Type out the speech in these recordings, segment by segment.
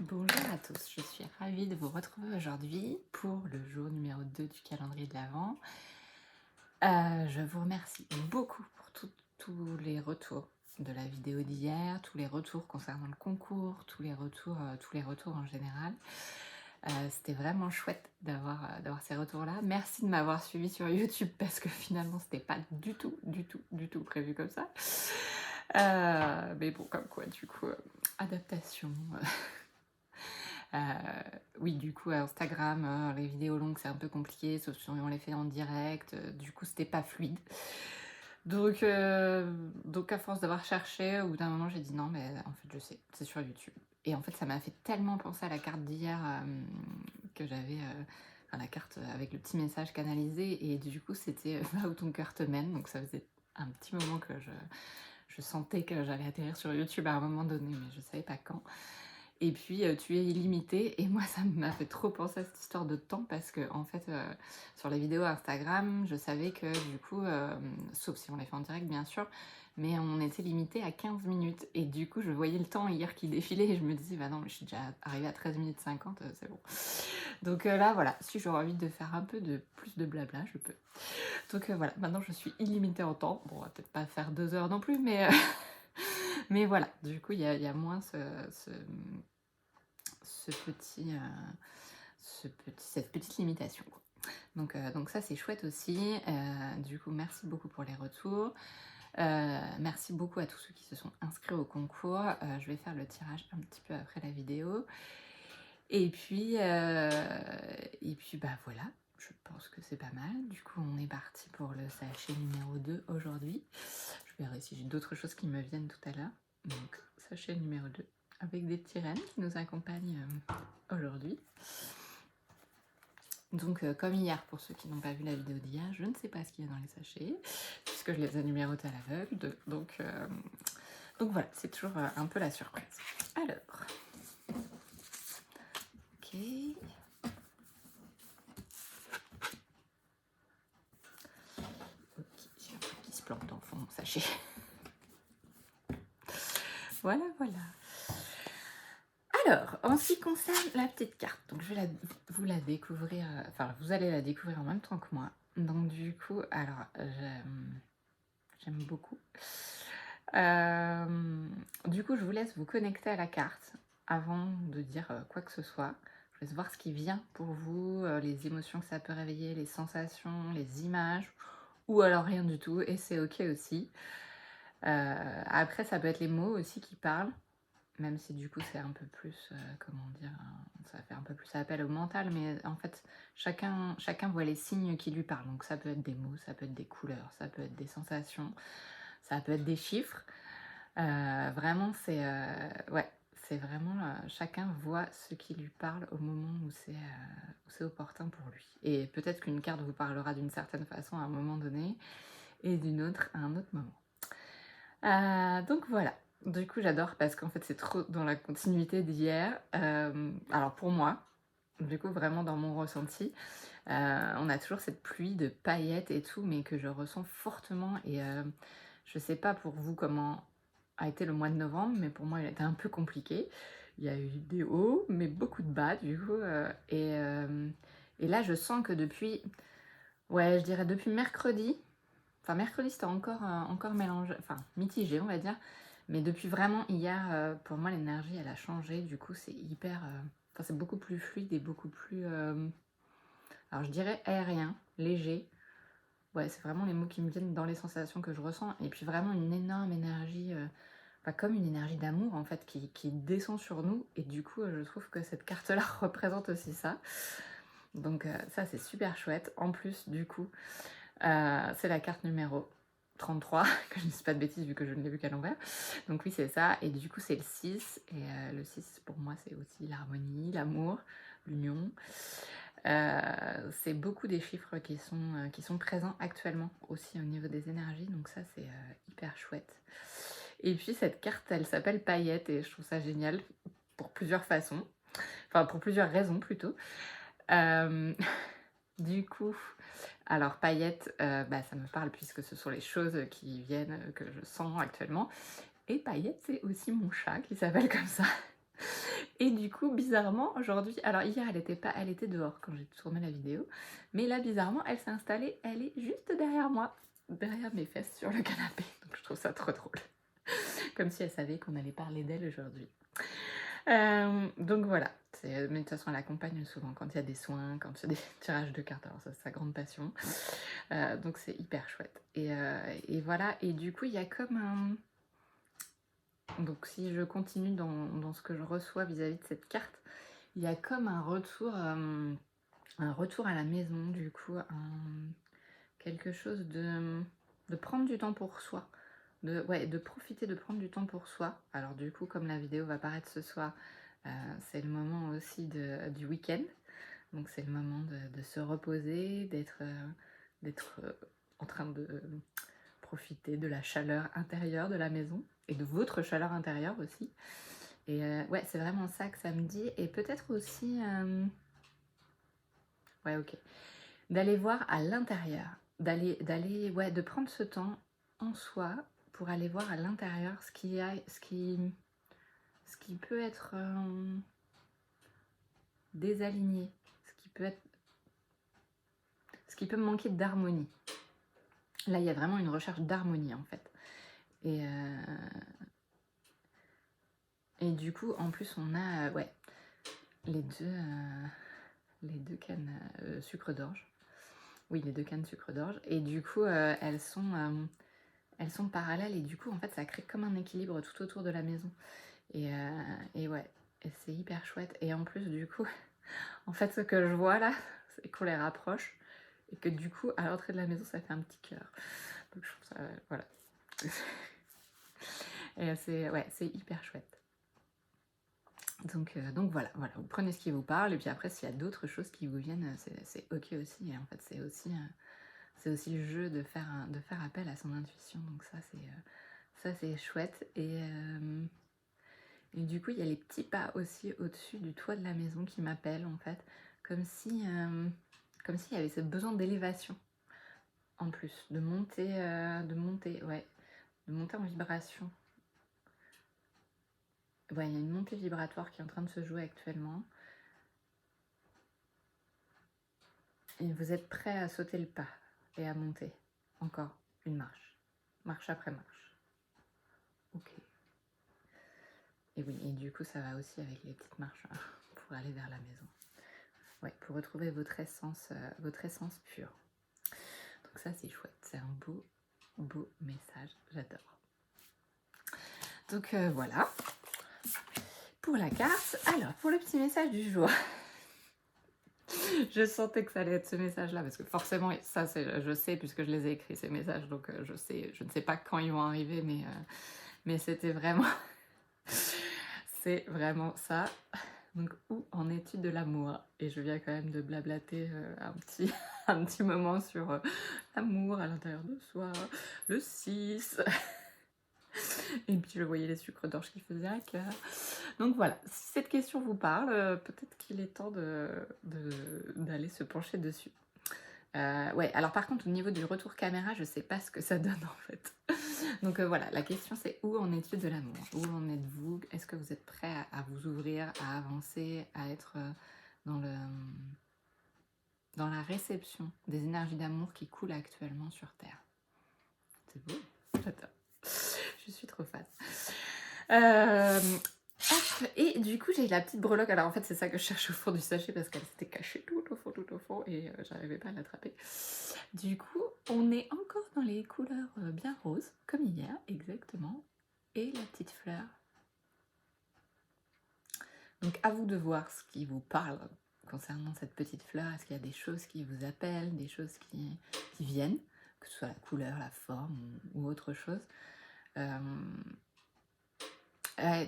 Bonjour à tous, je suis ravie de vous retrouver aujourd'hui pour le jour numéro 2 du calendrier de l'Avent. Je vous remercie beaucoup pour tous les retours de la vidéo d'hier, tous les retours concernant le concours, tous les retours en général. C'était vraiment chouette d'avoir ces retours-là. Merci de m'avoir suivi sur YouTube parce que finalement c'était pas du tout prévu comme ça. Mais bon, comme quoi, du coup, adaptation. Oui, du coup, Instagram, les vidéos longues, c'est un peu compliqué, sauf si on les fait en direct. Du coup, c'était pas fluide. Donc à force d'avoir cherché, au bout d'un moment, j'ai dit non, mais en fait, je sais, c'est sur YouTube. Et en fait, ça m'a fait tellement penser à la carte d'hier que j'avais, enfin, la carte avec le petit message canalisé. Et du coup, c'était va où ton cœur te mène. Donc ça faisait un petit moment que je sentais que j'allais atterrir sur YouTube à un moment donné, mais je savais pas quand. Et puis, tu es illimité et moi ça m'a fait trop penser à cette histoire de temps parce que en fait, sur les vidéos Instagram, je savais que du coup, sauf si on les fait en direct bien sûr, mais on était limité à 15 minutes et du coup, je voyais le temps hier qui défilait et je me disais: «Bah non, mais je suis déjà arrivée à 13 minutes 50, c'est bon». Donc là, voilà, si j'aurais envie de faire un peu de plus de blabla, je peux. Donc voilà, maintenant je suis illimitée en temps. Bon, on va peut-être pas faire 2 heures non plus, mais mais voilà, du coup, il y a moins ce petit, cette petite limitation, quoi. Donc ça, c'est chouette aussi. Du coup, merci beaucoup pour les retours. Merci beaucoup à tous ceux qui se sont inscrits au concours. Je vais faire le tirage un petit peu après la vidéo. Et puis, bah voilà, je pense que c'est pas mal. Du coup, on est parti pour le sachet numéro 2 aujourd'hui. Je verrai si j'ai d'autres choses qui me viennent tout à l'heure. Donc, sachet numéro 2 avec des petits rennes qui nous accompagnent aujourd'hui. Donc, comme hier, pour ceux qui n'ont pas vu la vidéo d'hier, je ne sais pas ce qu'il y a dans les sachets, puisque je les ai numérotés à l'aveugle. Donc voilà, c'est toujours un peu la surprise. Alors, ok. Ok, j'ai un truc qui se plante dans le fond de mon sachet. Voilà, voilà. Alors, en ce qui concerne la petite carte, donc je vais vous la découvrir, enfin vous allez la découvrir en même temps que moi. Donc du coup, alors j'aime beaucoup. Du coup, je vous laisse vous connecter à la carte avant de dire quoi que ce soit. Je laisse voir ce qui vient pour vous, les émotions que ça peut réveiller, les sensations, les images, ou alors rien du tout, et c'est ok aussi. Après, ça peut être les mots aussi qui parlent. Même si du coup c'est un peu plus, comment dire, ça fait un peu plus appel au mental, mais en fait chacun voit les signes qui lui parlent. Donc ça peut être des mots, ça peut être des couleurs, ça peut être des sensations, ça peut être des chiffres. Vraiment ouais, c'est vraiment, chacun voit ce qui lui parle au moment où c'est opportun pour lui. Et peut-être qu'une carte vous parlera d'une certaine façon à un moment donné et d'une autre à un autre moment. Donc voilà. Du coup, j'adore parce qu'en fait, c'est trop dans la continuité d'hier. Alors pour moi, du coup, vraiment dans mon ressenti, on a toujours cette pluie de paillettes et tout, mais que je ressens fortement. Et je sais pas pour vous comment a été le mois de novembre, mais pour moi, il a été un peu compliqué. Il y a eu des hauts, mais beaucoup de bas, du coup. Et là, je sens que depuis, ouais, je dirais depuis mercredi. Enfin, mercredi, c'était encore mélangé, enfin mitigé, on va dire. Mais depuis vraiment hier, pour moi, l'énergie, elle a changé. Du coup, c'est hyper. Enfin, c'est beaucoup plus fluide et beaucoup plus. Alors, je dirais aérien, léger. Ouais, c'est vraiment les mots qui me viennent dans les sensations que je ressens. Et puis, vraiment une énorme énergie. Enfin, comme une énergie d'amour, en fait, qui descend sur nous. Et du coup, je trouve que cette carte-là représente aussi ça. Donc, ça, c'est super chouette. En plus, du coup. C'est la carte numéro 33, que je ne dis pas de bêtises vu que je ne l'ai vu qu'à l'envers. Donc oui, c'est ça. Et du coup, c'est le 6. Et le 6, pour moi, c'est aussi l'harmonie, l'amour, l'union. C'est beaucoup des chiffres qui sont présents actuellement aussi au niveau des énergies. Donc ça, c'est hyper chouette. Et puis, cette carte, elle s'appelle Paillette et je trouve ça génial pour plusieurs façons. Enfin, pour plusieurs raisons plutôt. Du coup, alors paillettes, bah, ça me parle puisque ce sont les choses qui viennent, que je sens actuellement. Et paillettes, c'est aussi mon chat qui s'appelle comme ça. Et du coup, bizarrement, aujourd'hui, alors hier, elle était dehors quand j'ai tourné la vidéo, mais là, bizarrement, elle s'est installée, elle est juste derrière moi, derrière mes fesses sur le canapé. Donc je trouve ça trop drôle. Comme si elle savait qu'on allait parler d'elle aujourd'hui. Donc voilà, mais de toute façon, elle accompagne souvent quand il y a des soins, quand il y a des tirages de cartes, alors ça, c'est sa grande passion. Donc c'est hyper chouette. Et voilà, et du coup, il y a comme un... Donc si je continue dans ce que je reçois vis-à-vis de cette carte, il y a comme un retour à la maison, du coup, quelque chose de prendre du temps pour soi, de profiter de prendre du temps pour soi. Alors du coup, comme la vidéo va paraître ce soir, c'est le moment aussi du week-end, donc c'est le moment de se reposer, d'être en train de profiter de la chaleur intérieure de la maison et de votre chaleur intérieure aussi. Et ouais, c'est vraiment ça que ça me dit. Et peut-être aussi, ouais, ok, d'aller voir à l'intérieur, ouais, de prendre ce temps en soi pour aller voir à l'intérieur ce qui peut être désaligné, ce qui peut me manquer d'harmonie. Là, il y a vraiment une recherche d'harmonie en fait. Et du coup, en plus, on a ouais, les deux cannes sucre d'orge. Oui, les deux cannes sucre d'orge. Et du coup, elles sont parallèles. Et du coup, en fait, ça crée comme un équilibre tout autour de la maison. Et ouais, et c'est hyper chouette. Et en plus, du coup, en fait, ce que je vois là, c'est qu'on les rapproche. Et que du coup, à l'entrée de la maison, ça fait un petit cœur. Donc je trouve ça, voilà. Et c'est hyper chouette. Donc voilà, vous prenez ce qui vous parle, et puis après, s'il y a d'autres choses qui vous viennent, c'est ok aussi. Et en fait, c'est aussi le jeu de faire appel à son intuition. Donc ça, c'est chouette. Et du coup, il y a les petits pas aussi au-dessus du toit de la maison qui m'appellent, en fait. Comme s'il y avait ce besoin d'élévation, en plus. De monter, ouais. De monter en vibration. Ouais, il y a une montée vibratoire qui est en train de se jouer actuellement. Et vous êtes prêt à sauter le pas et à monter. Encore une marche. Marche après marche. Ok. Et oui, et du coup, ça va aussi avec les petites marches pour aller vers la maison. Ouais, pour retrouver votre essence pure. Donc ça, c'est chouette. C'est un beau message. J'adore. Donc voilà. Pour la carte. Alors, pour le petit message du jour. Je sentais que ça allait être ce message-là, parce que forcément, ça, je sais, puisque je les ai écrits, ces messages, donc je ne sais pas quand ils vont arriver, mais c'était vraiment... c'est vraiment ça. Donc, où en es-tu de l'amour? Et je viens quand même de blablater un petit moment sur l'amour à l'intérieur de soi, le 6. Et puis je voyais les sucres d'orge qui faisaient un cœur. Donc voilà, si cette question vous parle, peut-être qu'il est temps d'aller se pencher dessus. Ouais, alors par contre, au niveau du retour caméra, je sais pas ce que ça donne en fait. Donc voilà, la question c'est où en êtes-vous de l'amour? Où en êtes-vous? Est-ce que vous êtes prêt à vous ouvrir, à avancer, à être dans la réception des énergies d'amour qui coulent actuellement sur Terre? C'est beau, j'adore. Je suis trop fan. Et du coup, j'ai la petite breloque. Alors en fait, c'est ça que je cherche au fond du sachet parce qu'elle s'était cachée tout au fond et j'arrivais pas à l'attraper. Du coup, on est encore dans les couleurs bien roses, comme hier, exactement. Et la petite fleur. Donc à vous de voir ce qui vous parle concernant cette petite fleur. Est-ce qu'il y a des choses qui vous appellent, des choses qui viennent, que ce soit la couleur, la forme ou autre chose.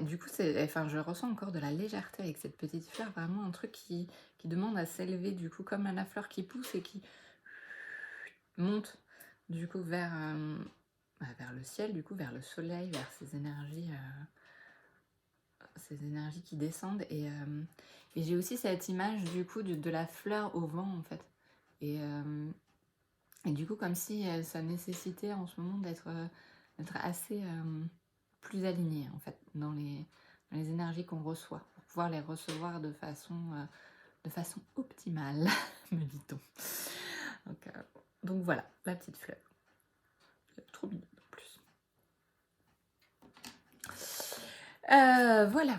Du coup, je ressens encore de la légèreté avec cette petite fleur, vraiment un truc qui demande à s'élever, du coup, comme la fleur qui pousse et qui monte, du coup, vers le ciel, du coup, vers le soleil, vers ces énergies qui descendent. Et j'ai aussi cette image, du coup, de la fleur au vent, en fait. Et du coup, comme si ça nécessitait en ce moment d'être assez... plus alignée en fait dans les énergies qu'on reçoit, pour pouvoir les recevoir de façon optimale, me dit-on. Donc voilà, la petite fleur. Trop mignon en plus.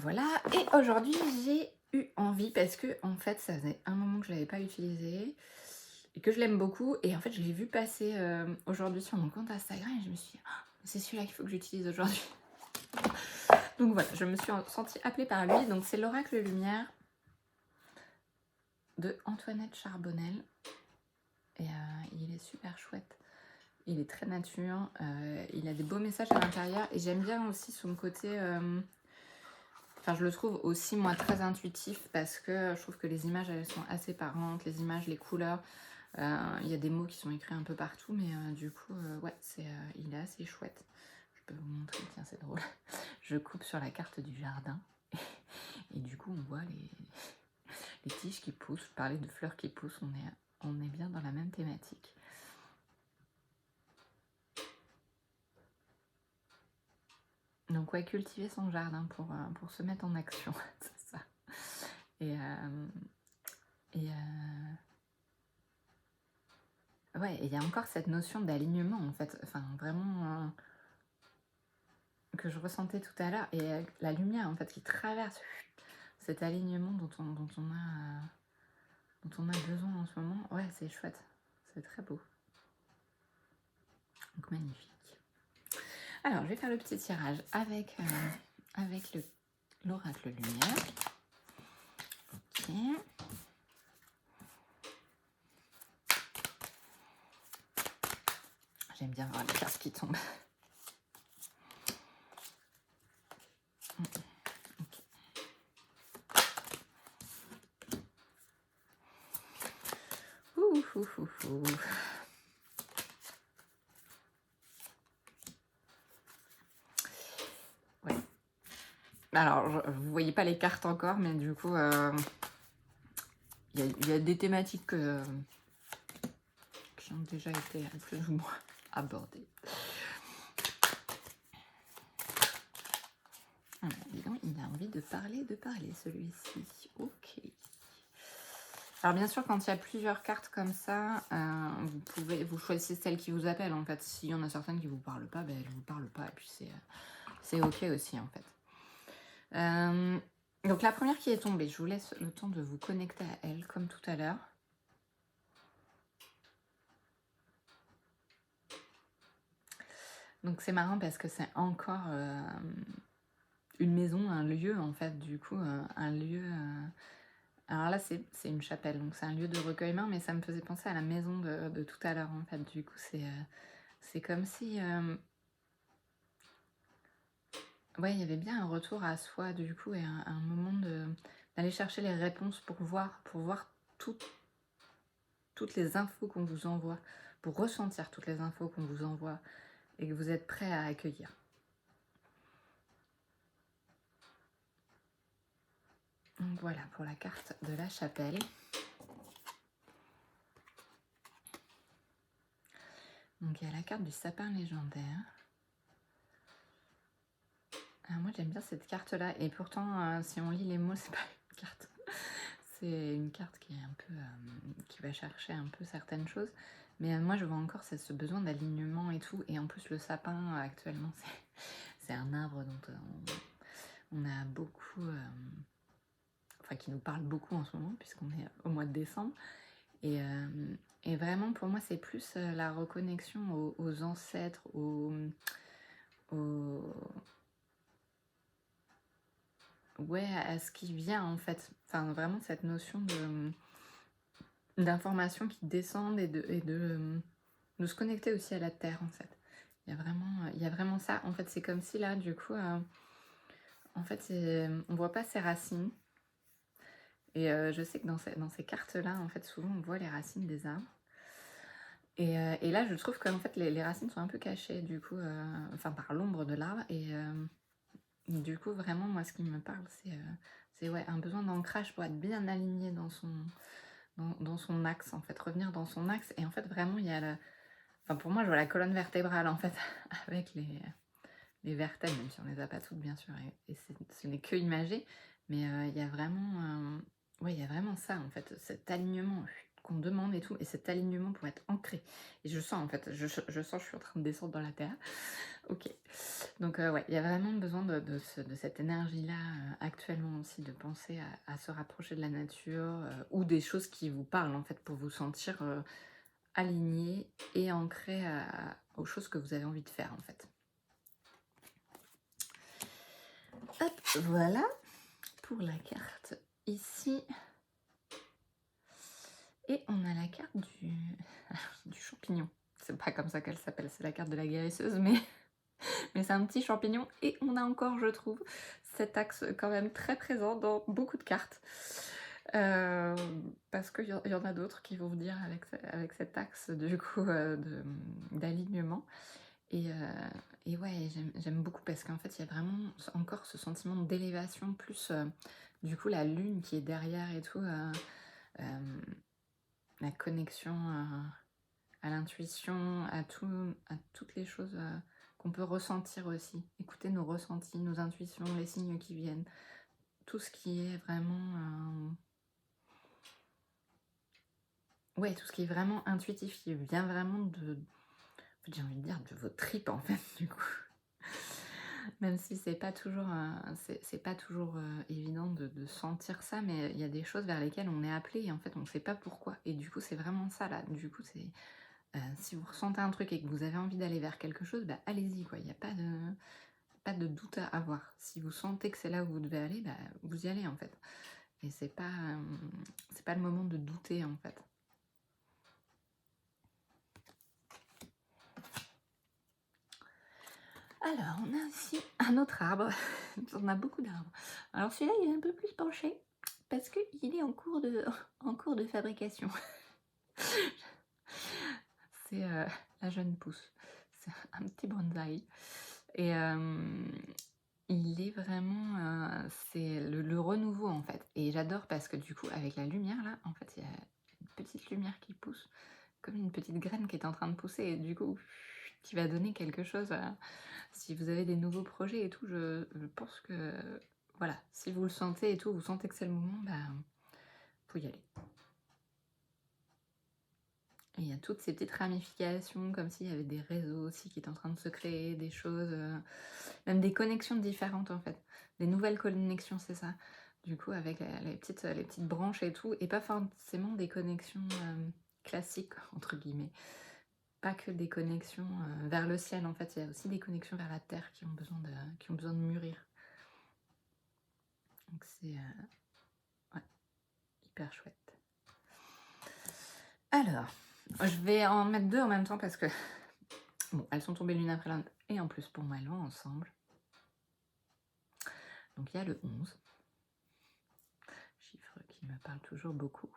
Voilà. Et aujourd'hui, j'ai eu envie, parce que en fait, ça faisait un moment que je ne l'avais pas utilisé et que je l'aime beaucoup. Et en fait, je l'ai vu passer aujourd'hui sur mon compte Instagram et je me suis dit, ah, c'est celui-là qu'il faut que j'utilise aujourd'hui. Donc voilà, je me suis sentie appelée par lui. Donc c'est l'Oracle Lumière de Antoinette Charbonnel. Et il est super chouette. Il est très nature. Il a des beaux messages à l'intérieur. Et j'aime bien aussi son côté... Enfin, je le trouve aussi, moi, très intuitif, parce que je trouve que les images, elles sont assez parlantes. Les images, les couleurs. Il y a des mots qui sont écrits un peu partout. Mais du coup, ouais, il est assez chouette. Je peux vous montrer. Tiens, c'est drôle. Je coupe sur la carte du jardin. Et du coup, on voit les tiges qui poussent. Je parlais de fleurs qui poussent. On est bien dans la même thématique. Donc ouais, cultiver son jardin pour se mettre en action, c'est ça. Ouais, il y a encore cette notion d'alignement en fait, enfin vraiment que je ressentais tout à l'heure, et la lumière en fait qui traverse cet alignement dont on a besoin en ce moment. Ouais, c'est chouette, c'est très beau. Donc magnifique. Alors, je vais faire le petit tirage avec l'oracle lumière. Ok. J'aime bien voir les cartes qui tombent. Okay. Ouais. Alors, vous voyez pas les cartes encore, mais du coup, il y a des thématiques qui ont déjà été plus ou moins abordées. Alors, dis donc, il a envie de parler celui-ci. Ok. Alors bien sûr, quand il y a plusieurs cartes comme ça, vous choisissez celle qui vous appelle en fait. S'il y en a certaines qui ne vous parlent pas, ben, elles ne vous parlent pas. Et puis c'est ok aussi en fait. Donc la première qui est tombée, je vous laisse le temps de vous connecter à elle comme tout à l'heure. Donc c'est marrant parce que c'est encore une maison, un lieu en fait, du coup, un lieu... Alors là, c'est une chapelle, donc c'est un lieu de recueillement, mais ça me faisait penser à la maison de tout à l'heure, en fait. Du coup, c'est comme si... ouais, il y avait bien un retour à soi, du coup, et un moment d'aller chercher les réponses pour voir toutes les infos qu'on vous envoie, pour ressentir toutes les infos qu'on vous envoie, et que vous êtes prêt à accueillir. Donc voilà, pour la carte de la chapelle. Donc il y a la carte du sapin légendaire. Alors moi j'aime bien cette carte là, et pourtant si on lit les mots, c'est pas une carte. C'est une carte qui est un peu qui va chercher un peu certaines choses. Mais moi je vois encore ce besoin d'alignement et tout. Et en plus le sapin actuellement c'est un arbre dont on a beaucoup, enfin qui nous parle beaucoup en ce moment puisqu'on est au mois de décembre. Et vraiment, pour moi, c'est plus la reconnexion aux ancêtres, ouais, à ce qui vient, en fait. Enfin, vraiment, cette notion d'informations qui descendent et de se connecter aussi à la Terre, en fait. Il y a vraiment ça. En fait, c'est comme si, là, du coup, en fait, on voit pas ses racines. Et je sais que dans ces cartes-là, en fait, souvent, on voit les racines des arbres. Et là, je trouve qu'en fait, les racines sont un peu cachées, du coup, enfin, par l'ombre de l'arbre. Et du coup, vraiment, moi, ce qui me parle, c'est ouais, un besoin d'ancrage pour être bien aligné dans son axe, en fait, revenir dans son axe. Et en fait, vraiment, il y a enfin, pour moi, je vois la colonne vertébrale, en fait, avec les vertèbres, même si on les a pas toutes bien sûr, et ce n'est que imagé, mais il y a vraiment, ouais, il y a vraiment ça en fait, cet alignement qu'on demande et tout, et cet alignement pour être ancré. Et je sens en fait, je sens, je suis en train de descendre dans la terre. OK. Donc ouais, il y a vraiment besoin de cette énergie-là, actuellement aussi, de penser à se rapprocher de la nature, ou des choses qui vous parlent en fait, pour vous sentir, aligné et ancré aux choses que vous avez envie de faire en fait. Hop, voilà pour la carte ici. Et on a la carte du champignon. C'est pas comme ça qu'elle s'appelle, c'est la carte de la guérisseuse, mais c'est un petit champignon. Et on a encore, je trouve, cet axe quand même très présent dans beaucoup de cartes. Parce qu'il y en a d'autres qui vont venir avec cet axe du coup, d'alignement. Et ouais, j'aime beaucoup parce qu'en fait, il y a vraiment encore ce sentiment d'élévation, plus du coup la lune qui est derrière et tout, la connexion à l'intuition, à toutes les choses qu'on peut ressentir aussi. Écouter nos ressentis, nos intuitions, les signes qui viennent, tout ce qui est vraiment... ouais, tout ce qui est vraiment intuitif, qui vient vraiment j'ai envie de dire, de vos tripes en fait, du coup. Même si c'est pas toujours, c'est pas toujours évident de sentir ça, mais il y a des choses vers lesquelles on est appelé et en fait on ne sait pas pourquoi. Et du coup c'est vraiment ça là, du coup c'est, si vous ressentez un truc et que vous avez envie d'aller vers quelque chose, bah allez-y quoi, il n'y a pas de doute à avoir. Si vous sentez que c'est là où vous devez aller, bah vous y allez en fait. Et c'est pas le moment de douter en fait. Alors, on a aussi un autre arbre. On a beaucoup d'arbres. Alors celui-là, il est un peu plus penché parce qu'il est en cours de fabrication. C'est la jeune pousse. C'est un petit bonsaï. Et il est vraiment... c'est le renouveau en fait. Et j'adore parce que du coup, avec la lumière là, en fait, il y a une petite lumière qui pousse, comme une petite graine qui est en train de pousser. Et du coup, qui va donner quelque chose... si vous avez des nouveaux projets et tout, je pense que, voilà, si vous le sentez et tout, vous sentez que c'est le moment, bah, faut y aller. Et il y a toutes ces petites ramifications, comme s'il y avait des réseaux aussi qui étaient en train de se créer, des choses, même des connexions différentes en fait, des nouvelles connexions, c'est ça. Du coup, avec les petites branches et tout, et pas forcément des connexions classiques, entre guillemets. Pas que des connexions vers le ciel, en fait, il y a aussi des connexions vers la terre qui ont besoin de mûrir. Donc c'est ouais, hyper chouette. Alors, je vais en mettre deux en même temps parce que bon, elles sont tombées l'une après l'autre et en plus pour moi elles vont ensemble. Donc il y a le 11, chiffre qui me parle toujours beaucoup,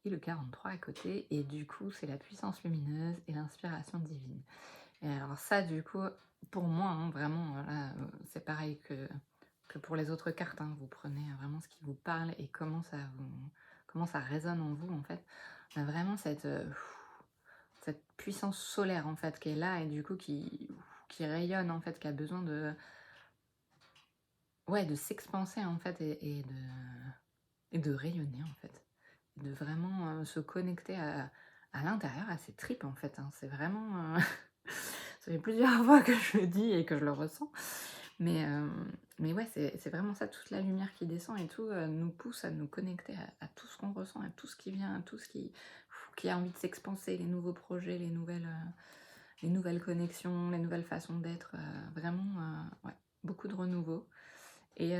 et le 43 à côté, et du coup c'est la puissance lumineuse et l'inspiration divine. Et alors ça du coup, pour moi, hein, vraiment, là, c'est pareil que pour les autres cartes, hein, vous prenez vraiment ce qui vous parle et comment ça résonne en vous en fait. On a vraiment cette puissance solaire en fait qui est là et du coup qui rayonne en fait, qui a besoin de s'expanser en fait et de rayonner en fait, de vraiment se connecter à l'intérieur, à ses tripes en fait, hein. C'est vraiment ça fait plusieurs fois que je le dis et que je le ressens, mais ouais, c'est vraiment ça, toute la lumière qui descend et tout nous pousse à nous connecter à tout ce qu'on ressent, à tout ce qui vient, à tout ce qui a envie de s'expanser, les nouveaux projets, les nouvelles connexions, les nouvelles façons d'être, vraiment, ouais, beaucoup de renouveau. Et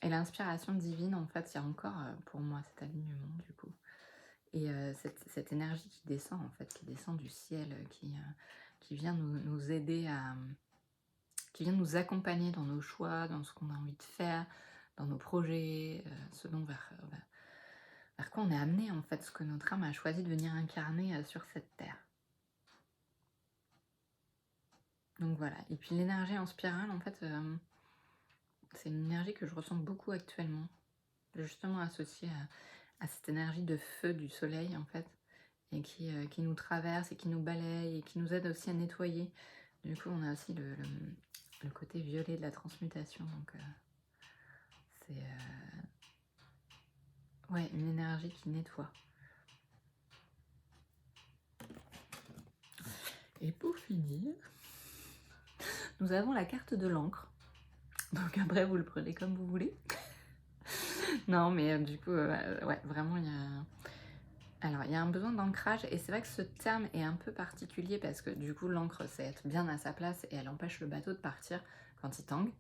l'inspiration divine, en fait, il y a encore pour moi cet alignement du coup. Et cette énergie qui descend, en fait, qui descend du ciel, qui vient nous aider qui vient nous accompagner dans nos choix, dans ce qu'on a envie de faire, dans nos projets, ce dont vers quoi on est amené, en fait, ce que notre âme a choisi de venir incarner sur cette terre. Donc voilà. Et puis l'énergie en spirale, en fait, c'est une énergie que je ressens beaucoup actuellement, justement associée à cette énergie de feu du soleil, en fait, et qui nous traverse et qui nous balaye et qui nous aide aussi à nettoyer Du coup, on a aussi le côté violet de la transmutation. Donc, c'est ouais, une énergie qui nettoie. Et pour finir, nous avons la carte de l'encre. Donc après, vous le prenez comme vous voulez. Non, mais du coup, ouais, vraiment, il y a... Alors, il y a un besoin d'ancrage, et c'est vrai que ce terme est un peu particulier parce que du coup, l'encre, c'est être bien à sa place et elle empêche le bateau de partir quand il tangue.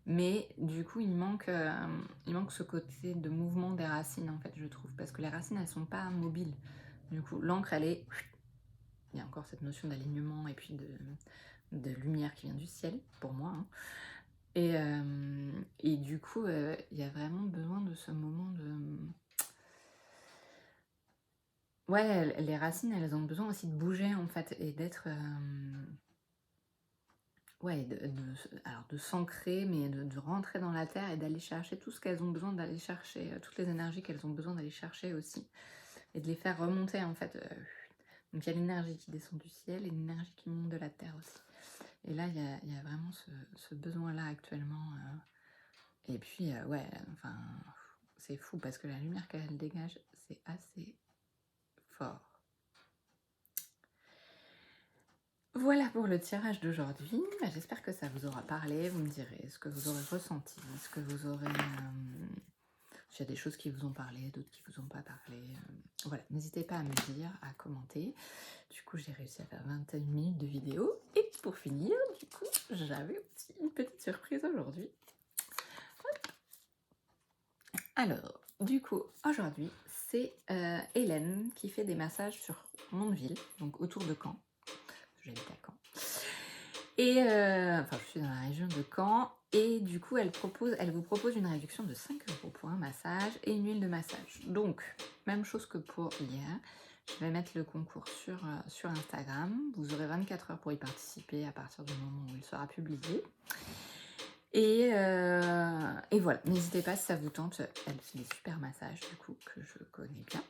Mais du coup, il manque ce côté de mouvement des racines, en fait, je trouve, parce que les racines, elles sont pas mobiles. Du coup, l'encre, elle est... Il y a encore cette notion d'alignement et puis de lumière qui vient du ciel, pour moi. Hein. Et du coup, il y a vraiment besoin de ce moment de... Ouais, les racines, elles ont besoin aussi de bouger, en fait, et d'être... Ouais, alors de s'ancrer, mais de rentrer dans la terre et d'aller chercher tout ce qu'elles ont besoin d'aller chercher, toutes les énergies qu'elles ont besoin d'aller chercher aussi, et de les faire remonter, en fait. Donc il y a l'énergie qui descend du ciel et l'énergie qui monte de la terre aussi. Et là, il y a vraiment ce besoin-là actuellement. Et puis, ouais, enfin, c'est fou parce que la lumière qu'elle dégage, c'est assez fort. Voilà pour le tirage d'aujourd'hui. J'espère que ça vous aura parlé. Vous me direz ce que vous aurez ressenti, ce que vous aurez... s'il y a des choses qui vous ont parlé, d'autres qui vous ont pas parlé. Voilà, n'hésitez pas à me dire, à commenter. Du coup, j'ai réussi à faire 21 minutes de vidéo. Et pour finir, du coup, j'avais aussi une petite surprise aujourd'hui. Alors, du coup, aujourd'hui, c'est Hélène qui fait des massages sur Mondeville, donc autour de Caen. J'habite à Caen. Et enfin, je suis dans la région de Caen. Et du coup, elle vous propose une réduction de 5 € pour un massage et une huile de massage. Donc, même chose que pour hier. Je vais mettre le concours sur Instagram. Vous aurez 24 heures pour y participer à partir du moment où il sera publié. Et voilà, n'hésitez pas si ça vous tente. Elle fait des super massages, du coup, que je connais bien.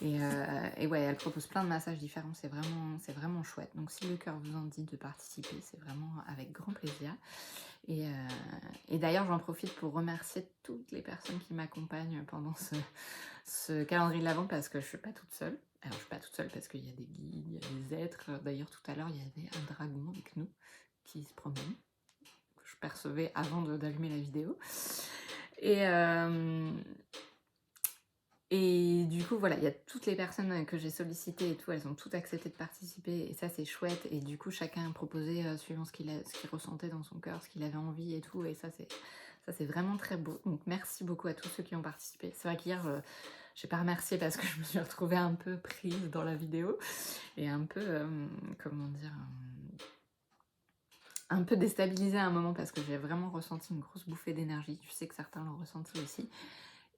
Et ouais, elle propose plein de massages différents, c'est vraiment chouette. Donc si le cœur vous en dit de participer, c'est vraiment avec grand plaisir. Et d'ailleurs, j'en profite pour remercier toutes les personnes qui m'accompagnent pendant ce calendrier de l'Avent, parce que je suis pas toute seule. Alors je suis pas toute seule parce qu'il y a des guides, il y a des êtres. D'ailleurs, tout à l'heure, il y avait un dragon avec nous qui se promène, que je percevais avant d'allumer la vidéo. Et du coup, voilà, il y a toutes les personnes que j'ai sollicitées et tout, elles ont toutes accepté de participer, et ça c'est chouette. Et du coup, chacun a proposé suivant ce qu'il ressentait dans son cœur, ce qu'il avait envie et tout, et ça c'est vraiment très beau. Donc merci beaucoup à tous ceux qui ont participé. C'est vrai qu'hier, j'ai pas remercié parce que je me suis retrouvée un peu prise dans la vidéo, et un peu, comment dire, un peu déstabilisée à un moment, parce que j'ai vraiment ressenti une grosse bouffée d'énergie. Je sais que certains l'ont ressenti aussi.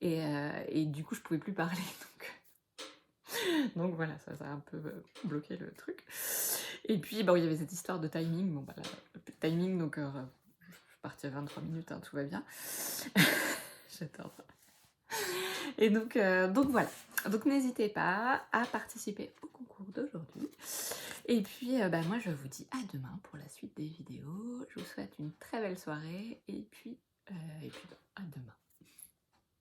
Et du coup, je pouvais plus parler, donc voilà, ça a un peu bloqué le truc. Et puis, bon, il y avait cette histoire de timing. Bon, bah là, plus de timing, donc je suis partie à 23 minutes, hein, tout va bien. J'adore ça. Et donc voilà. Donc n'hésitez pas à participer au concours d'aujourd'hui. Et puis, bah, moi, je vous dis à demain pour la suite des vidéos. Je vous souhaite une très belle soirée. Et puis à demain.